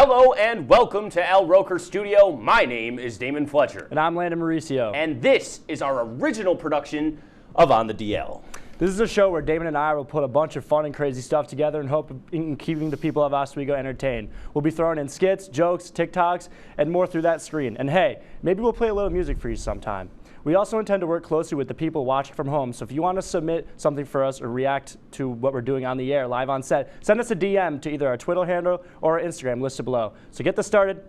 Hello and welcome to Al Roker Studio. My name is Damon Fletcher. And I'm Landon Mauricio. And this is our original production of On the DL. This is a show where Damon and I will put a bunch of fun and crazy stuff together and hope in keeping the people of Oswego entertained. We'll be throwing in skits, jokes, TikToks, and more through that screen. And hey, maybe we'll play a little music for you sometime. We also intend to work closely with the people watching from home, so if you want to submit something for us or react to what we're doing on the air, live on set, send us a DM to either our Twitter handle or our Instagram listed below. So get this started.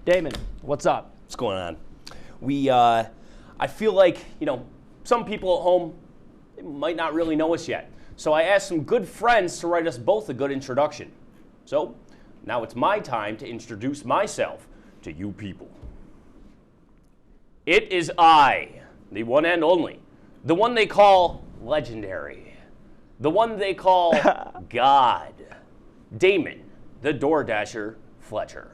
Damon, what's up? What's going on? I feel like, some people at home, they might not really know us yet. So I asked some good friends to write us both a good introduction. So now it's my time to introduce myself to you people. It is I, the one and only, the one they call legendary, the one they call God, Damon, the DoorDasher Fletcher.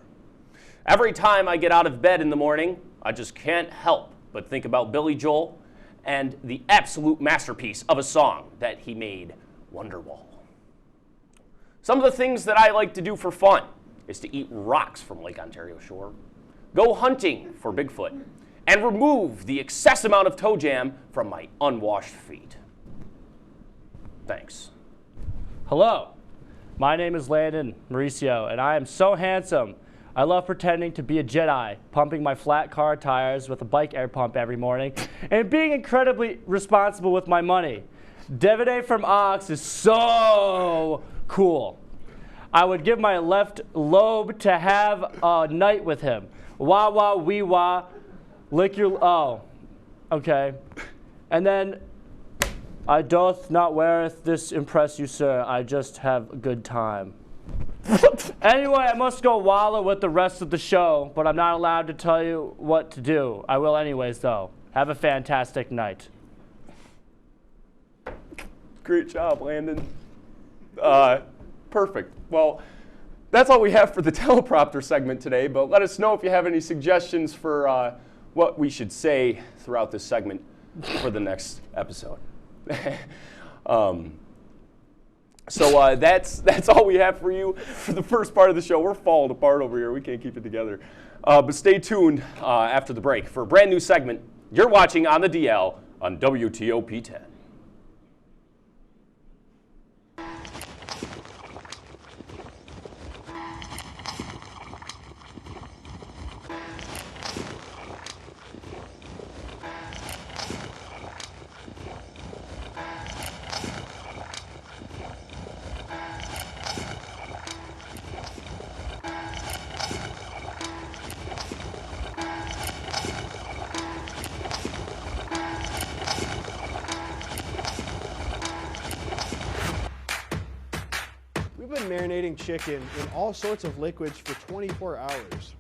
Every time I get out of bed in the morning, I just can't help but think about Billy Joel and the absolute masterpiece of a song that he made, Wonderwall. Some of the things that I like to do for fun is to eat rocks from Lake Ontario shore, go hunting for Bigfoot, and remove the excess amount of toe jam from my unwashed feet. Thanks. Hello, my name is Landon Mauricio, and I am so handsome. I love pretending to be a Jedi, pumping my flat car tires with a bike air pump every morning, and being incredibly responsible with my money. Davide from Ox is so cool. I would give my left lobe to have a night with him. Wah wah wee wah. Lick your, oh, okay. And then, I doth not weareth this impress you, sir. I just have a good time. Anyway, I must go wallow with the rest of the show, but I'm not allowed to tell you what to do. I will anyways, though. Have a fantastic night. Great job, Landon. Perfect. Well, that's all we have for the teleprompter segment today, but let us know if you have any suggestions for what we should say throughout this segment for the next episode. So that's all we have for you for the first part of the show. We're falling apart over here. We can't keep it together. But stay tuned after the break for a brand new segment. You're watching On the DL on WTOP 10. We've been marinating chicken in all sorts of liquids for 24 hours.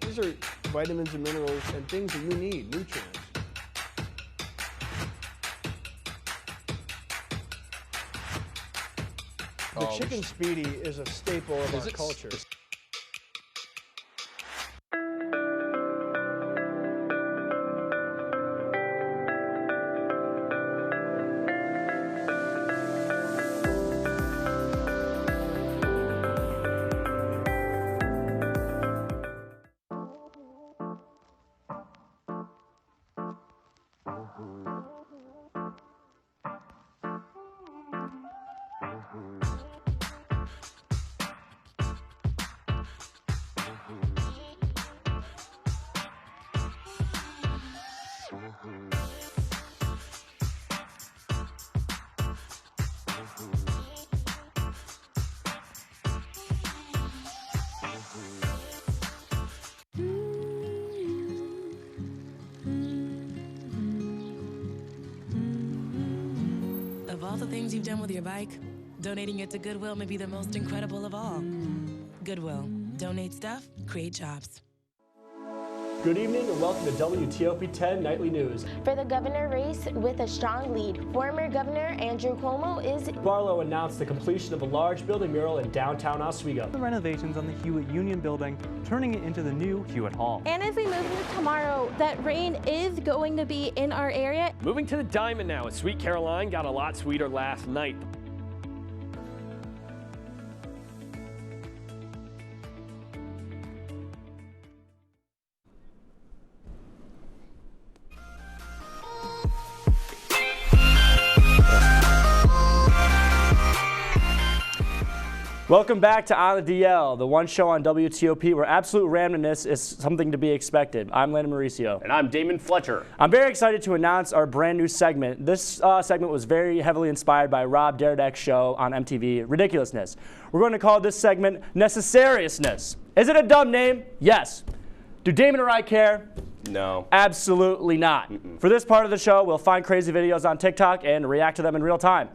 These are vitamins and minerals and things that you need, nutrients. The chicken speedy is a staple of our culture. Of all the things you've done with your bike, donating it to Goodwill may be the most incredible of all. Goodwill. Donate stuff, create jobs. Good evening and welcome to WTOP 10 Nightly News. For the governor race with a strong lead, former Governor Andrew Cuomo is... Barlow announced the completion of a large building mural in downtown Oswego. The renovations on the Hewitt Union Building, turning it into the new Hewitt Hall. And as we move into tomorrow, that rain is going to be in our area. Moving to the Diamond now, as Sweet Caroline got a lot sweeter last night. Welcome back to On the DL, the one show on WTOP where absolute randomness is something to be expected. I'm Landon Mauricio. And I'm Damon Fletcher. I'm very excited to announce our brand new segment. This segment was very heavily inspired by Rob Dyrdek's show on MTV, Ridiculousness. We're going to call this segment Necessariousness. Is it a dumb name? Yes. Do Damon or I care? No. Absolutely not. For this part of the show, we'll find crazy videos on TikTok and react to them in real time.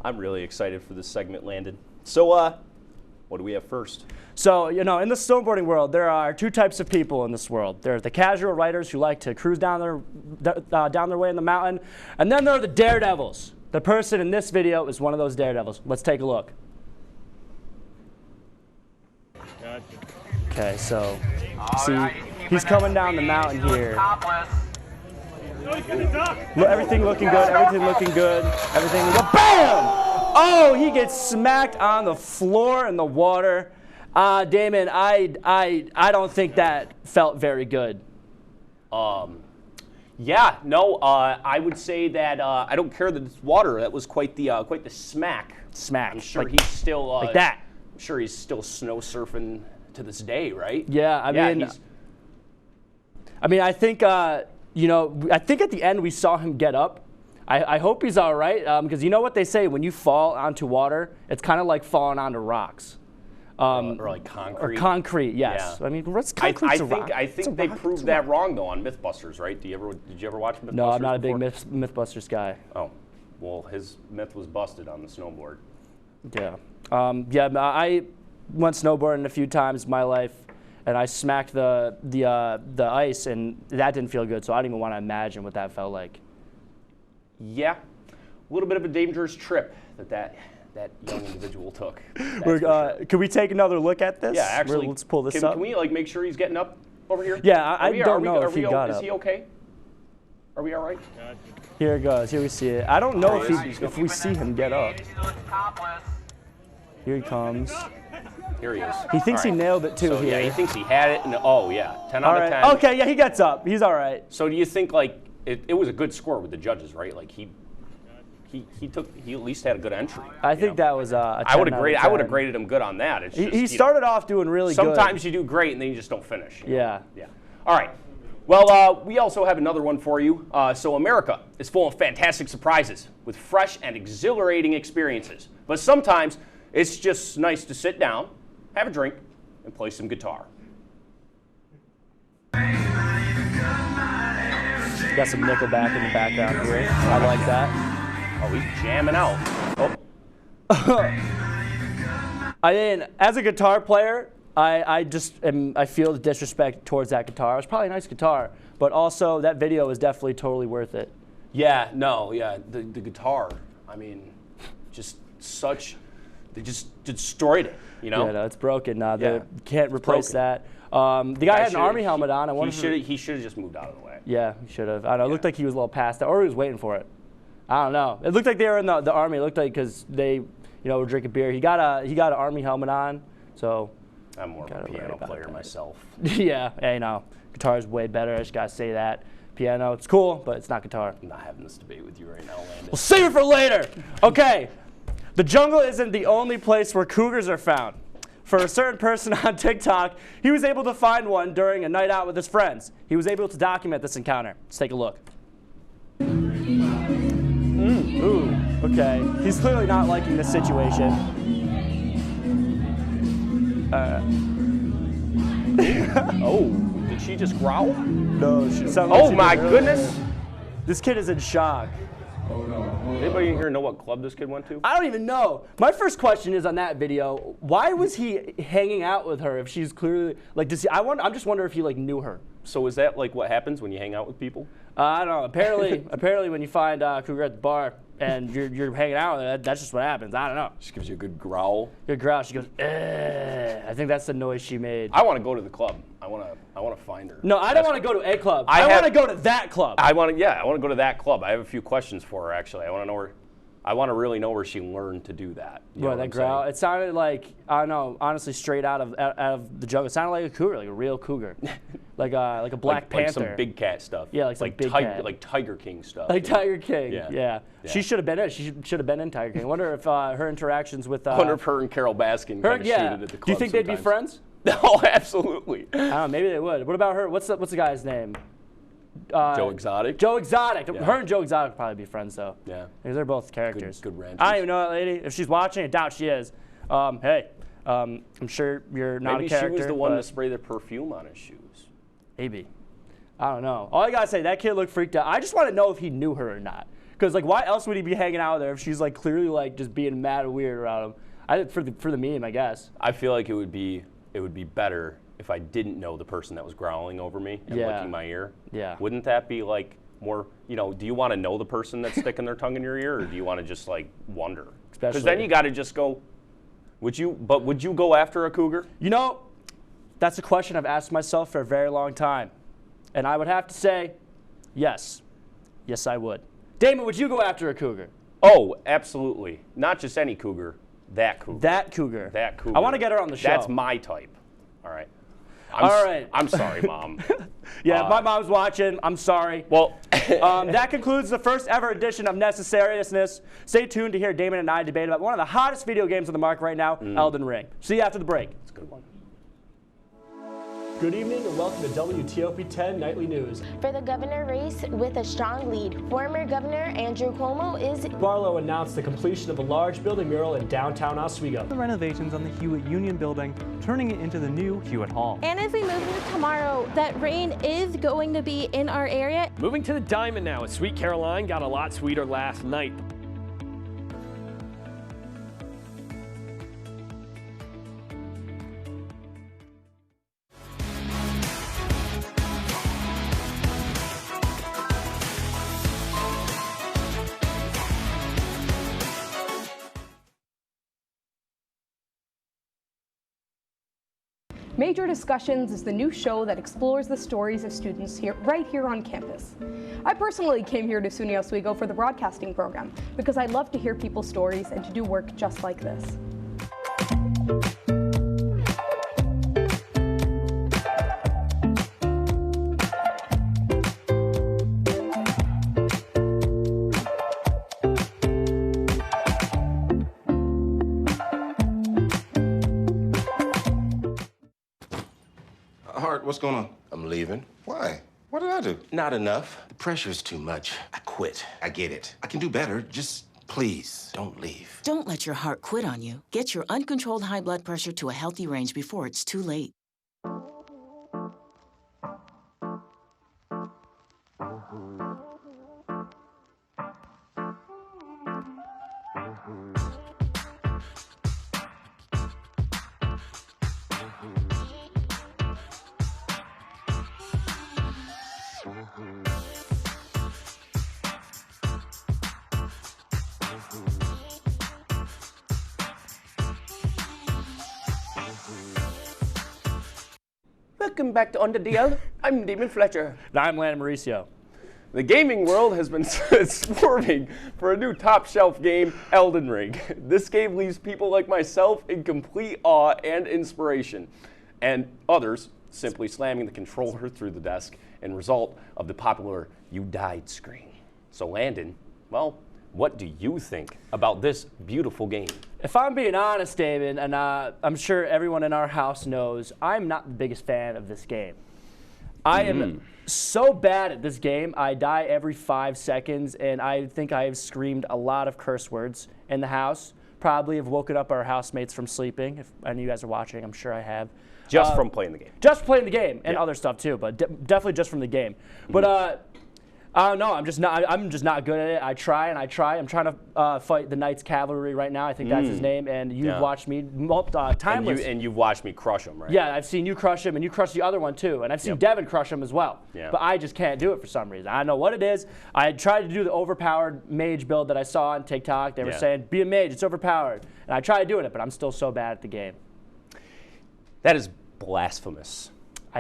I'm really excited for this segment, Landon. So, what do we have first? So, in the snowboarding world, there are two types of people in this world. There's the casual riders who like to cruise down their way in the mountain, and then there are the daredevils. The person in this video is one of those daredevils. Let's take a look. Okay, so, see, he's coming down the mountain here. Everything looking good, everything, BAM! Oh, he gets smacked on the floor in the water. Damon, I don't think that felt very good. Yeah, no, I would say that I don't care that it's water. That was quite the smack. Smack. I'm sure like, he's still like that. I'm sure he's still snow surfing to this day, right? Yeah, I think I think at the end we saw him get up. I hope he's all right, because you know what they say, when you fall onto water, it's kind of like falling onto rocks. Or like concrete. Or concrete, yes. Yeah. I mean, what's concrete? I think they proved that wrong, though, on Mythbusters, right? Did you ever watch Mythbusters? No, I'm not before? a big Mythbusters guy. Oh, well, his myth was busted on the snowboard. Yeah. I went snowboarding a few times in my life, and I smacked the ice, and that didn't feel good, so I don't even want to imagine what that felt like. Yeah, a little bit of a dangerous trip that young individual took. Can we take another look at this? Yeah, actually, let's pull this up. Can we make sure he's getting up over here? Yeah, I don't know if he got up. Is he okay? Are we all right? Here it goes. Here we see it. I don't know if we see him get up. Here he comes. Here he is. He thinks he nailed it too. So, here. Yeah, he thinks he had it. And, oh yeah, 10 out of 10. Okay, yeah, he gets up. He's all right. So do you think it was a good score with the judges, right? Like he at least had a good entry. I think that was a 10 I would have out of 10. graded him good on that. It's just, he started off doing really good. Sometimes you do great and then you just don't finish. Yeah. Yeah. All right. Well, we also have another one for you. So America is full of fantastic surprises with fresh and exhilarating experiences. But sometimes it's just nice to sit down, have a drink, and play some guitar. Got some Nickelback in the background here. I like that. Oh, he's jamming out. Oh. I mean, as a guitar player, I feel the disrespect towards that guitar. It was probably a nice guitar, but also that video is definitely totally worth it. Yeah, the guitar, I mean, they just destroyed it, Yeah, no, it's broken. They can't replace that. The guy had an Army helmet on. He should have just moved out of the way. Yeah, he should have. I don't know. It looked like he was a little past that, or he was waiting for it. I don't know. It looked like they were in the Army. It looked like because they, were drinking beer. He got an Army helmet on, so. I'm more of a piano player myself. Yeah, guitar is way better. I just gotta say that. Piano, it's cool, but it's not guitar. I'm not having this debate with you right now, Landon. We'll save it for later. Okay, the jungle isn't the only place where cougars are found. For a certain person on TikTok, he was able to find one during a night out with his friends. He was able to document this encounter. Let's take a look. Ooh, okay. He's clearly not liking this situation. Oh, did she just growl? No, she sounded like Oh she my did goodness! This kid is in shock. Anybody in here know what club this kid went to? I don't even know. My first question is on that video, why was he hanging out with her if she's clearly like? I'm just wondering if he knew her. So is that like what happens when you hang out with people? I don't know. Apparently, when you find Cougar at the bar and you're hanging out with her, that's just what happens. I don't know. She gives you a good growl. Good growl. She goes, I think that's the noise she made. I want to go to the club. I want to find her. No, I don't want to go to a club. I want to go to that club. I want to go to that club. I have a few questions for her actually. I want to really know where she learned to do that. Right, that growl. It sounded like, I don't know, honestly, straight out of the jungle. It sounded like a cougar, like a real cougar, like a black panther. Like some big cat stuff. Yeah, like big cat. Like Tiger King stuff. Like Tiger King. Yeah. She should have been in. She should have been in Tiger King. I wonder if her interactions with. I wonder if her and Carol Baskin kind of shoot it at the club. Do you think they'd be friends? No, absolutely. I don't know. Maybe they would. What about her? What's the guy's name? Joe Exotic. Joe Exotic. Yeah. Her and Joe Exotic would probably be friends, though. Yeah. Because they're both characters. Good ranchers. I don't even know that lady. If she's watching, I doubt she is. Hey, I'm sure you're not a character. Maybe she was the one to spray the perfume on his shoes. Maybe. I don't know. All I gotta say, that kid looked freaked out. I just want to know if he knew her or not. Because like, why else would he be hanging out with her if she's like clearly like just being mad and weird around him? For the meme, I guess. I feel like it would be better if I didn't know the person that was growling over me and licking my ear. Yeah. Wouldn't that be like more, do you want to know the person that's sticking their tongue in your ear, or do you want to just like wonder? Because then you got to just go, would you go after a cougar? That's a question I've asked myself for a very long time. And I would have to say, yes. Yes, I would. Damon, would you go after a cougar? Oh, absolutely. Not just any cougar, that cougar. That cougar. That cougar. I want to get her on the show. That's my type. All right. I'm sorry, Mom. Yeah, if my mom's watching, I'm sorry. Well, that concludes the first ever edition of Necessariousness. Stay tuned to hear Damon and I debate about one of the hottest video games on the market right now, Elden Ring. See you after the break. It's a good one. Good evening and welcome to WTOP 10 Nightly News. For the governor race with a strong lead, former Governor Andrew Cuomo is... Barlow announced the completion of a large building mural in downtown Oswego. The renovations on the Hewitt Union Building, turning it into the new Hewitt Hall. And as we move into tomorrow, that rain is going to be in our area. Moving to the Diamond now, as Sweet Caroline got a lot sweeter last night. Major Discussions is the new show that explores the stories of students right here on campus. I personally came here to SUNY Oswego for the broadcasting program because I love to hear people's stories and to do work just like this. What's going on? I'm leaving. Why? What did I do? Not enough. The pressure's too much. I quit. I get it. I can do better. Just please don't leave. Don't let your heart quit on you. Get your uncontrolled high blood pressure to a healthy range before it's too late. Welcome back to On the DL. I'm Damon Fletcher. And I'm Landon Mauricio. The gaming world has been swarming for a new top-shelf game, Elden Ring. This game leaves people like myself in complete awe and inspiration, and others simply slamming the controller through the desk in result of the popular "You Died" screen. So Landon, well, what do you think about this beautiful game? If I'm being honest, Damon, and I'm sure everyone in our house knows, I'm not the biggest fan of this game. I am so bad at this game, I die every 5 seconds, and I think I have screamed a lot of curse words in the house. Probably have woken up our housemates from sleeping. If any of you guys are watching, I'm sure I have. Just from playing the game. Just playing the game, and other stuff too, but definitely just from the game. But No, I'm just not good at it. I try and I try. I'm trying to fight the Knights Cavalry right now. I think that's his name. And you've watched me timeless. And you've watched me crush him, right? Yeah, I've seen you crush him, and you crush the other one too. And I've seen Devin crush him as well. Yeah. But I just can't do it for some reason. I don't know what it is. I tried to do the overpowered mage build that I saw on TikTok. They were saying, be a mage, it's overpowered. And I tried doing it, but I'm still so bad at the game. That is blasphemous.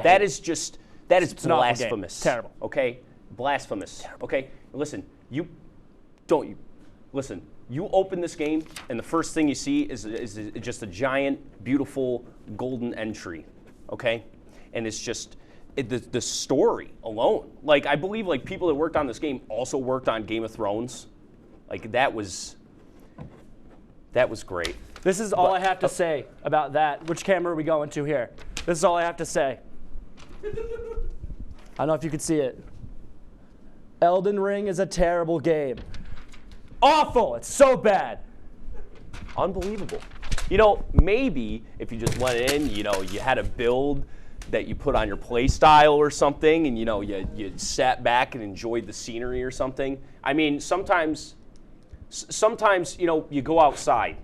That is blasphemous. Terrible. Okay? Blasphemous. Okay? Listen, you open this game and the first thing you see is just a giant, beautiful golden entry. Okay? And it's just the story alone. Like, I believe like people that worked on this game also worked on Game of Thrones. Like, that was great. This is all I have to say about that. Which camera are we going to here? This is all I have to say. I don't know if you can see it. Elden Ring is a terrible game. Awful. It's so bad. Unbelievable. You know, maybe if you just went in, you know, you had a build that you put on your play style or something, and, you know, you sat back and enjoyed the scenery or something. I mean, sometimes, you know, you go outside,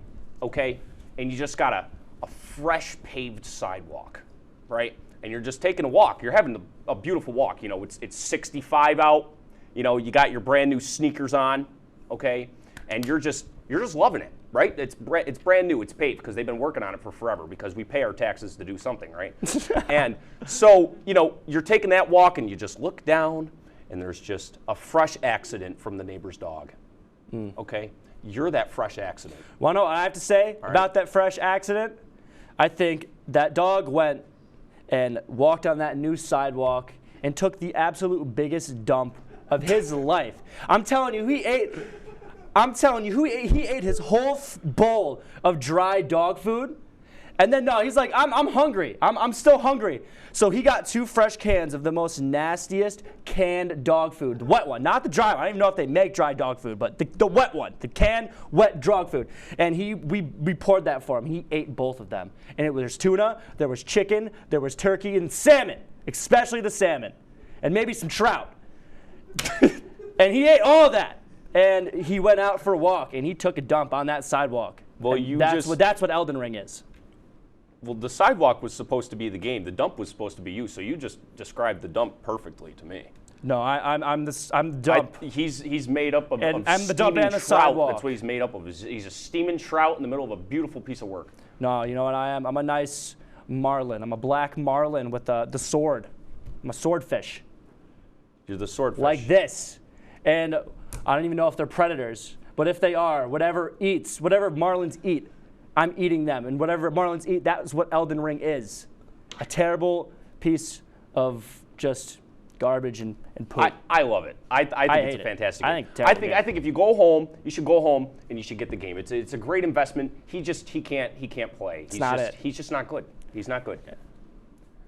okay, and you just got a fresh paved sidewalk, right? And you're just taking a walk. You're having a beautiful walk. You know, it's 65 out. You know, you got your brand new sneakers on, okay, and you're just loving it, right? It's brand new. It's paved because they've been working on it for forever because we pay our taxes to do something, right? And so, you know, you're taking that walk and you just look down and there's just a fresh accident from the neighbor's dog, okay? You're that fresh accident. Want to know what I have to say about that fresh accident? I think that dog went and walked on that new sidewalk and took the absolute biggest dump of his life. I'm telling you, he ate his whole bowl of dry dog food. And then, no, he's like, I'm hungry. I'm still hungry. So he got 2 fresh cans of the most nastiest canned dog food. The wet one, not the dry one. I don't even know if they make dry dog food, but the wet one, the canned wet dog food. And we poured that for him. He ate both of them. And there's tuna, there was chicken, there was turkey, and salmon, especially the salmon, and maybe some trout. And he ate all of that. And he went out for a walk, and he took a dump on that sidewalk. Well, that's what Elden Ring is. Well, the sidewalk was supposed to be the game. The dump was supposed to be you. So you just described the dump perfectly to me. No, I'm the dump. He's made up of I'm the dump and the trout. sidewalk. That's what he's made up of. He's a steaming trout in the middle of a beautiful piece of work. No, you know what I am? I'm a nice marlin. I'm a black marlin with the sword. I'm a swordfish. You're the swordfish. Like this. And I don't even know if they're predators, but if they are, whatever marlins eat, I'm eating them. And whatever marlins eat, that's what Elden Ring is. A terrible piece of just garbage and poop. I love it. I think it's a fantastic game. I think if you go home, you should go home and you should get the game. It's a great investment. He can't play. He's just not good. He's not good.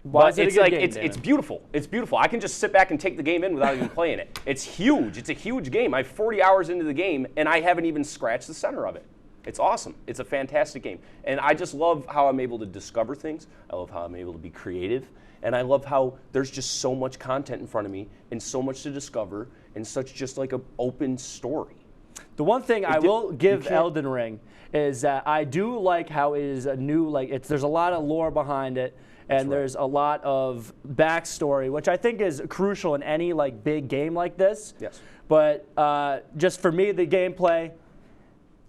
Why is it a good game, it's beautiful. It's beautiful. I can just sit back and take the game in without even playing it. It's huge. It's a huge game. I'm 40 hours into the game and I haven't even scratched the center of it. It's awesome. It's a fantastic game. And I just love how I'm able to discover things. I love how I'm able to be creative. And I love how there's just so much content in front of me and so much to discover and such just like an open story. The one thing I will give Elden Ring is that I do like how it is a new, there's a lot of lore behind it. And there's a lot of backstory, which I think is crucial in any big game like this. Yes. But just for me, the gameplay,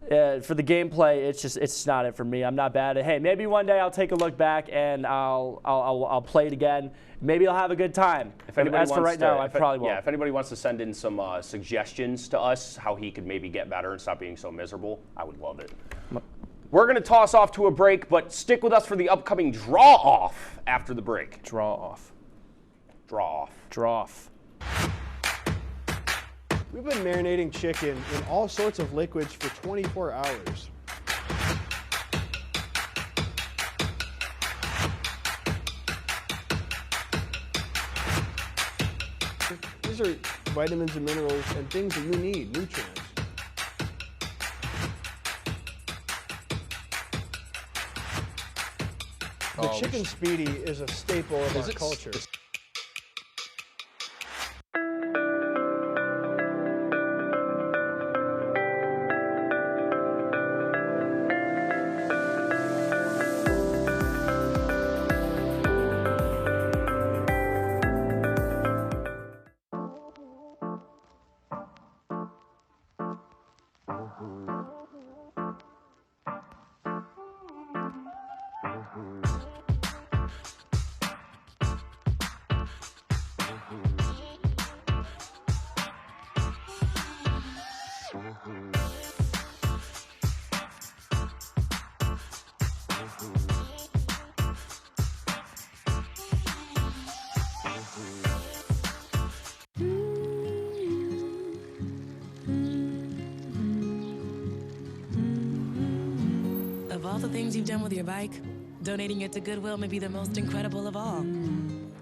it's not it for me. I'm not bad at it. Hey, maybe one day I'll take a look back and I'll play it again. Maybe I'll have a good time. As for right now, I probably won't. Yeah, if anybody wants to send in some suggestions to us, how he could maybe get better and stop being so miserable, I would love it. We're going to toss off to a break, but stick with us for the upcoming draw-off after the break. Draw-off. Draw-off. Draw-off. We've been marinating chicken in all sorts of liquids for 24 hours. These are vitamins and minerals and things that you need, nutrients. The chicken speedy is a staple of our culture. Of all the things you've done with your bike, donating it to Goodwill may be the most incredible of all.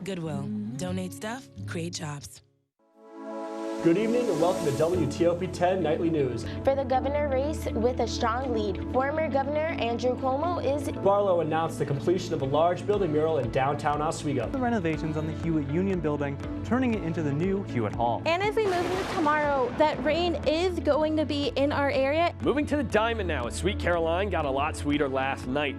Goodwill. Donate stuff, create jobs. Good evening and welcome to WTOP 10 Nightly News. For the governor race with a strong lead, former Governor Andrew Cuomo is... Barlow announced the completion of a large building mural in downtown Oswego. The renovations on the Hewitt Union Building, turning it into the new Hewitt Hall. And as we move into tomorrow, that rain is going to be in our area. Moving to the Diamond now, as Sweet Caroline got a lot sweeter last night.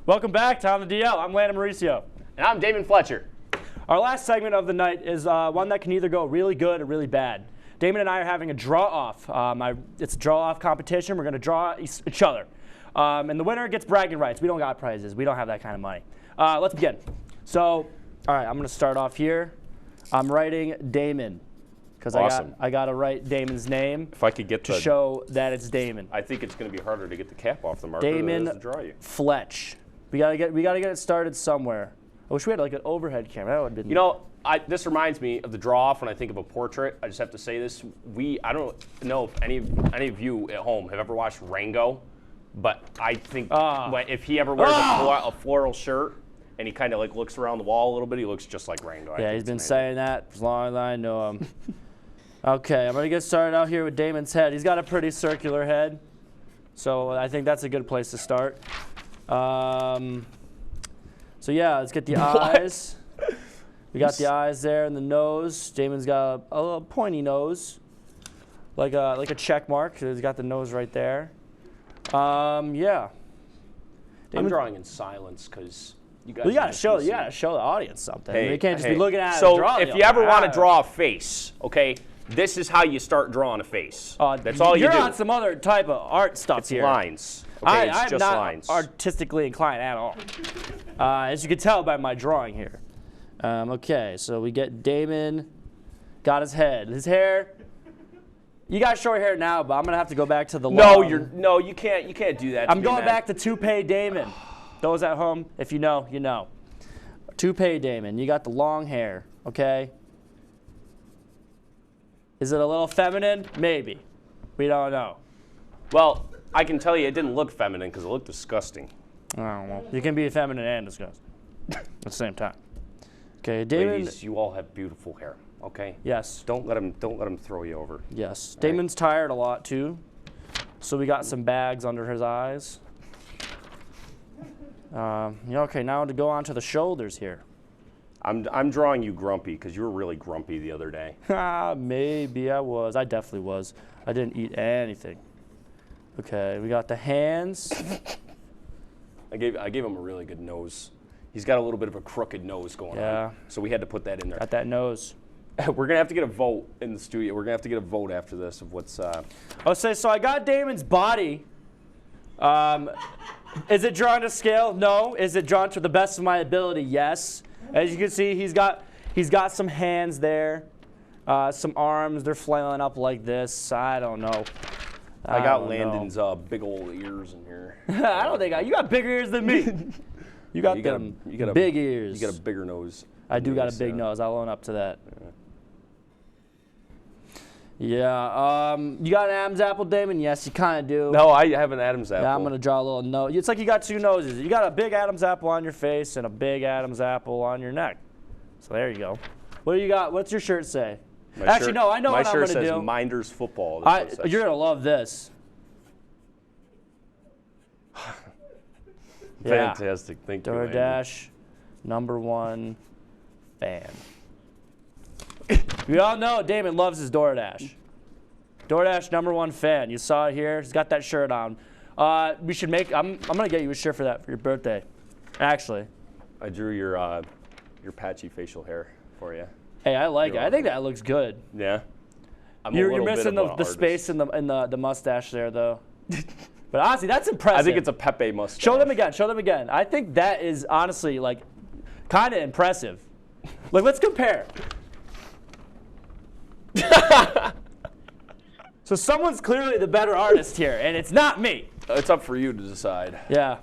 Welcome back to On the DL. I'm Landon Mauricio. And I'm Damon Fletcher. Our last segment of the night is one that can either go really good or really bad. Damon and I are having a draw-off. It's a draw-off competition. We're going to draw each other. And the winner gets bragging rights. We don't got prizes. We don't have that kind of money. Let's begin. So, all right, I'm going to start off here. I'm writing Damon. Because awesome. I got to write Damon's name if I could get to show that it's Damon. I think it's going to be harder to get the cap off the marker Damon than it is to draw you. Fletch. We gotta get it started somewhere. I wish we had like an overhead camera. That would have been. You know, this reminds me of the draw off when I think of a portrait. I just have to say this: I don't know if any of you at home have ever watched Rango, but I think if he ever wears a floral shirt and he kind of like looks around the wall a little bit, he looks just like Rango. Yeah, he's been saying that as long as I know him. Okay, I'm gonna get started out here with Damon's head. He's got a pretty circular head, so I think that's a good place to start. So yeah, let's get the eyes. We got the eyes there and the nose. Damon's got a little pointy nose, like a check mark. He's got the nose right there. Yeah. I'm drawing in silence because you guys. Well, you gotta show the audience something. Hey, you can't just be looking at it. So if you ever want to draw a face, okay, this is how you start drawing a face. That's all you do. You're on some other type of art stuff here. Lines. Okay, it's I'm just not lines. artistically inclined at all. As you can tell by my drawing here. Okay, so we get Damon, got his head. His hair, you got short hair now, but I'm going to have to go back to the long. You can't do that. I'm going back to Toupee Damon. Those at home, if you know, you know. Toupee Damon, you got the long hair, okay? Is it a little feminine? Maybe. We don't know. Well, I can tell you it didn't look feminine because it looked disgusting. Oh, well, you can be feminine and disgusting at the same time. Okay, Damon. Ladies, you all have beautiful hair. Okay. Yes. Don't let him throw you over. Yes. Damon's tired a lot too, so we got some bags under his eyes. Okay, now to go on to the shoulders here. I'm drawing you grumpy because you were really grumpy the other day. Maybe I was. I definitely was. I didn't eat anything. Okay, we got the hands. I gave him a really good nose. He's got a little bit of a crooked nose going on. So we had to put that in there. Got that nose. We're gonna have to get a vote in the studio. We're gonna have to get a vote after this of what's. I'll say so. I got Damon's body. Is it drawn to scale? No. Is it drawn to the best of my ability? Yes. As you can see, he's got some hands there, some arms. They're flailing up like this. I don't know. I got Landon's big old ears in here. I don't think you got bigger ears than me. You got big ears. You got a bigger nose. I do got a big nose. I'll own up to that. Yeah. You got an Adam's apple, Damon? Yes, you kind of do. No, I have an Adam's apple. Yeah, I'm gonna draw a little nose. It's like you got two noses. You got a big Adam's apple on your face and a big Adam's apple on your neck. So there you go. What do you got? What's your shirt say? Actually, no, I know what I'm going to do. My shirt says Minders Football. You're going to love this. Fantastic. Thank you, DoorDash, #1 fan. We all know Damon loves his DoorDash. DoorDash #1 fan. You saw it here. He's got that shirt on. We should make. I'm going to get you a shirt for that for your birthday. Actually. I drew your patchy facial hair for you. Hey, I like it. I think that looks good. Yeah. You're missing the space in the mustache there, though. But honestly, that's impressive. I think it's a Pepe mustache. Show them again. Show them again. I think that is honestly like kind of impressive. Like, let's compare. So someone's clearly the better artist here, and it's not me. It's up for you to decide. Yeah,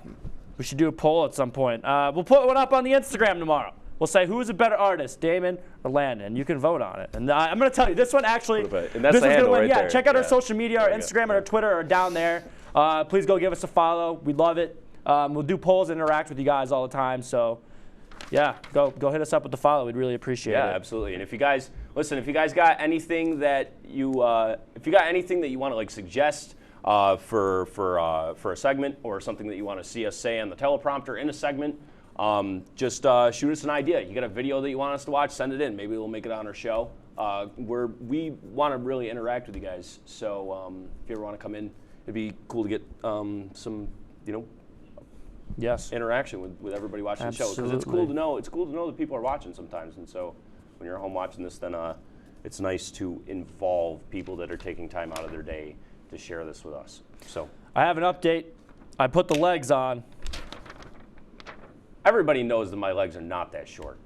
we should do a poll at some point. We'll put one up on the Instagram tomorrow. We'll say who is a better artist, Damon or Landon. You can vote on it. And I'm going to tell you, this one actually, And that's this the one's handle gonna win. right Yeah, there. check out our Yeah. social media, our Instagram and our Twitter are down there. Please go give us a follow. We love it. We'll do polls and interact with you guys all the time. So, yeah, go hit us up with the follow. We'd really appreciate it. Yeah, absolutely. And if you guys listen, if you guys got anything that you want to like suggest for a segment or something that you want to see us say on the teleprompter in a segment, just shoot us an idea. You got a video that you want us to watch, send it in. Maybe we'll make it on our show. We want to really interact with you guys. So if you ever want to come in, it'd be cool to get some, yes, interaction with everybody watching the show, because it's cool to know that people are watching sometimes. And so when you're at home watching this, then it's nice to involve people that are taking time out of their day to share this with us. So I have an update. I put the legs on. Everybody knows that my legs are not that short.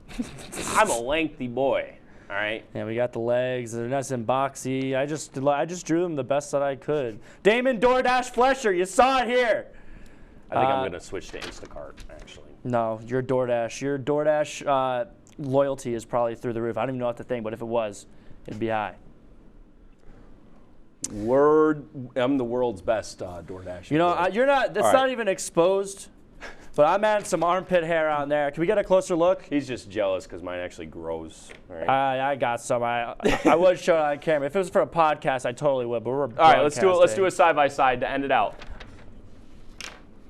I'm a lengthy boy. All right. Yeah, we got the legs. They're nice and boxy. I just drew them the best that I could. Damon DoorDash Flesher, you saw it here. I think I'm gonna switch to Instacart actually. No, your DoorDash loyalty is probably through the roof. I don't even know what to think, but if it was, it'd be high. I'm the world's best DoorDash. You know, you're not. That's not even exposed. But I'm adding some armpit hair on there. Can we get a closer look? He's just jealous because mine actually grows. Right? I got some. I would show it on camera. If it was for a podcast, I totally would. But we're all right. Let's do a side by side to end it out.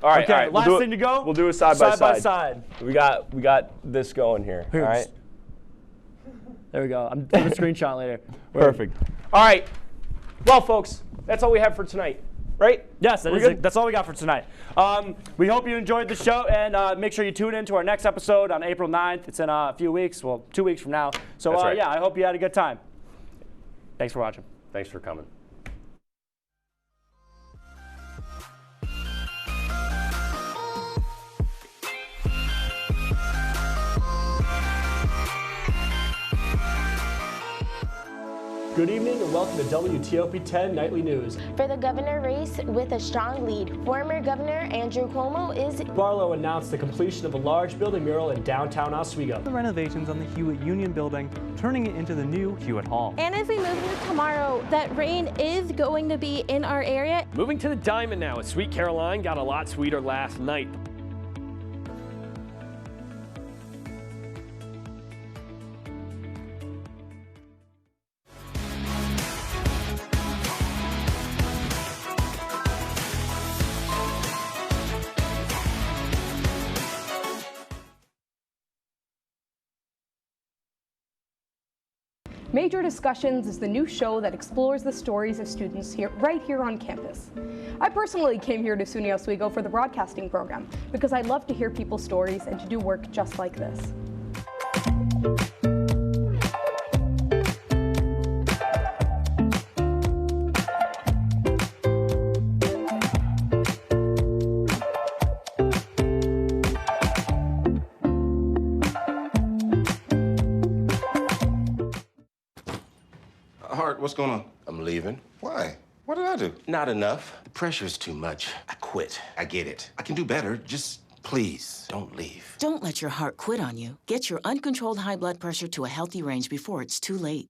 All right. Okay. All right. Last thing to go. We'll do a side by side. We got this going here. All right. There we go. I'm doing a screenshot later. Perfect. All right. Well, folks, that's all we have for tonight. Right? Yes, that's all we got for tonight. We hope you enjoyed the show, and make sure you tune in to our next episode on April 9th. It's in a few weeks, well, 2 weeks from now. So, That's right. yeah, I hope you had a good time. Thanks for watching. Thanks for coming. Good evening and welcome to WTOP 10 Nightly News. For the governor race with a strong lead, former Governor Andrew Cuomo is... Barlow announced the completion of a large building mural in downtown Oswego. The renovations on the Hewitt Union Building, turning it into the new Hewitt Hall. And as we move into tomorrow, that rain is going to be in our area. Moving to the Diamond now, as Sweet Caroline got a lot sweeter last night. Major Discussions is the new show that explores the stories of students right here on campus. I personally came here to SUNY Oswego for the broadcasting program because I love to hear people's stories and to do work just like this. What's going on? I'm leaving. Why? What did I do? Not enough. The pressure's too much. I quit. I get it. I can do better. Just please don't leave. Don't let your heart quit on you. Get your uncontrolled high blood pressure to a healthy range before it's too late.